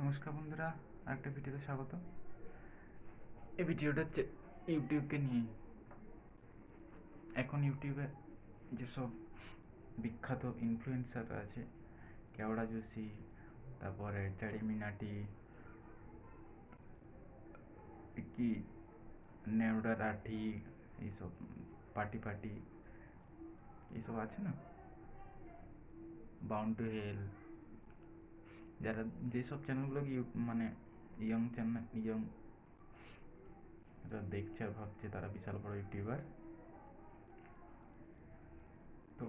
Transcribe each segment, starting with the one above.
নমস্কার বন্ধুরা, আরেকটা ভিডিওতে স্বাগত। এই ভিডিওটা হচ্ছে ইউটিউবকে নিয়ে। এখন ইউটিউবে যেসব বিখ্যাত ইনফ্লুয়েন্সার আছে, কেওড়া জোশী, তারপরে চারি মিনাটি, কি নেওড়া রাঠি, এইসব পার্টি পার্টি এইসব আছে না, বাউন্ড টু হেল, যারা যেসব চ্যানেলগুলোকে মানে ইয়ং চ্যানেল, ইয়ং দেখছে আর ভাবছে তারা বিশাল বড় ইউটিউবার। তো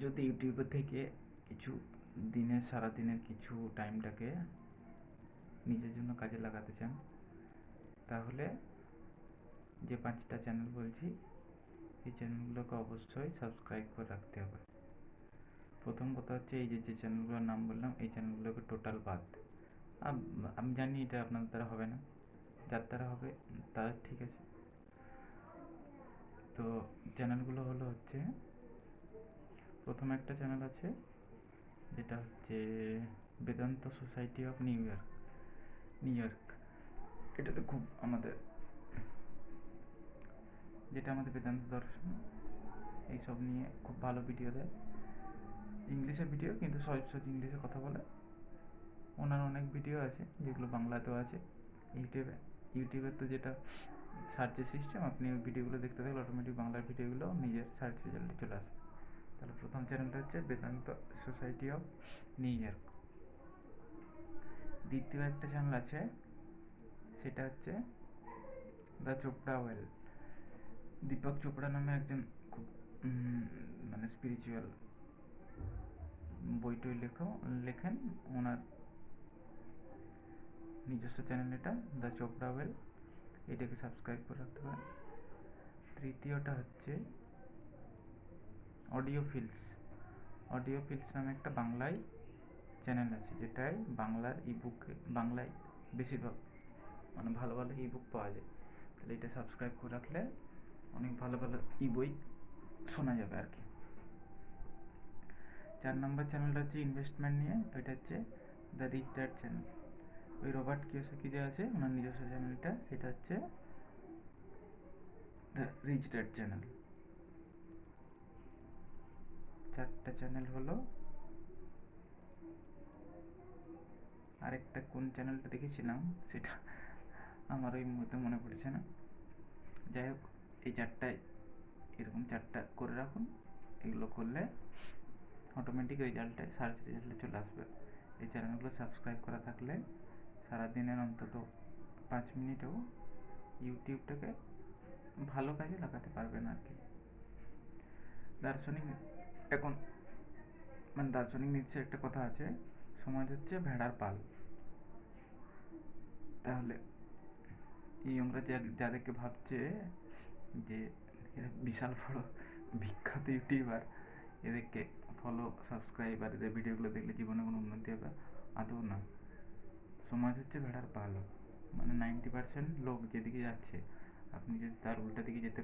যদি ইউটিউবের থেকে কিছু দিনের সারাদিনের কিছু টাইমটাকে নিজের জন্য কাজে লাগাতে চান, তাহলে যে 5টা চ্যানেল বলছি, এই চ্যানেলগুলোকে অবশ্যই সাবস্ক্রাইব করে রাখতে হবে। প্রথম কথা হচ্ছে, এই যে চ্যানেলগুলোর নাম বললাম, এই চ্যানেলগুলোকে টোটাল বাদ। আমি জানি এটা আপনার দ্বারা হবে না, যার দ্বারা হবে তার ঠিক আছে। তো চ্যানেলগুলো হচ্ছে, প্রথম একটা চ্যানেল আছে যেটা হচ্ছে Vedanta society of new York. এটাতে খুব আমাদের বেদান্ত দর্শন এইসব নিয়ে খুব ভালো ভিডিও দেয়, ইংলিশে ভিডিও, কিন্তু সহজ ইংলিশে কথা বলে। ওনার অনেক ভিডিও আছে যেগুলো বাংলাতেও আছে। ইউটিউবে তো যেটা সার্চের সিস্টেম, আপনি ভিডিওগুলো দেখতে থাকলে অটোমেটিক বাংলার ভিডিওগুলো নিজের সার্চ রেজাল্টে চলে আসবে। তাহলে প্রথম চ্যানেলটা হচ্ছে Vedanta society of new York. দ্বিতীয় একটা চ্যানেল আছে, সেটা হচ্ছে দ্য চোপড়া ওয়েল। দীপক চোপড়া নামে একজন খুব মানে স্পিরিচুয়াল বই টই লেখেন। ওনার নিজস্ব চ্যানেল এটা, দ্য চোপড়া ওয়েল। এটাকে সাবস্ক্রাইব করে রাখতে পারেন। তৃতীয়টা হচ্ছে অডিও ফিল্স নামে একটা বাংলায় চ্যানেল আছে, যেটায় বাংলার বাংলায় বেশিরভাগ মানে ভালো ভালো ইবুক পাওয়া যায়। তাহলে এটা সাবস্ক্রাইব করে রাখলে অনেক ভালো ভালো বই শোনা যাবে আর কি। 4 নম্বর চ্যানেলটা হচ্ছে ইনভেস্টমেন্ট নিয়ে, ওইটা হচ্ছে দ্য রিচ ড্যাড চ্যানেল। ওই রবার্ট কিওসাকি যে আছে, ওনার নিজস্ব চ্যানেলটা, সেটা হচ্ছে দ্য রিচ ড্যাড চ্যানেল। 4টা চ্যানেল হলো। আরেকটা কোন চ্যানেলটা দেখেছিলাম সেটা আমার ওই মুহূর্তে মনে পড়ছে না। যাই হোক, এই 4টায় এরকম 4টা করে রাখুন। এগুলো করলে অটোমেটিক সার্চ রেজাল্টে চলে আসবে। এই চ্যানেলগুলো সাবস্ক্রাইব করা থাকলে সারাদিনের অন্তত 5 মিনিটেও ইউটিউবটাকে ভালো কাজে লাগাতে পারবেন আর কি। এখন দার্শনিক নিচ্ছে একটা কথা আছে, সমাজ হচ্ছে ভেড়ার পাল। তাহলে ইয়ংরা যাদেরকে ভাবছে যে এরা বিশাল বড় বিখ্যাত ইউটিউবার, এদেরকে ফলো, সাবস্ক্রাইব আর এদের ভিডিওগুলো দেখলে জীবনে কোনো উন্নতি হবে, আদৌ না। সমাজ হচ্ছে ভেড়ার পাল, মানে 90% লোক যেদিকে যাচ্ছে, আপনি যদি তার উল্টা দিকে যেতে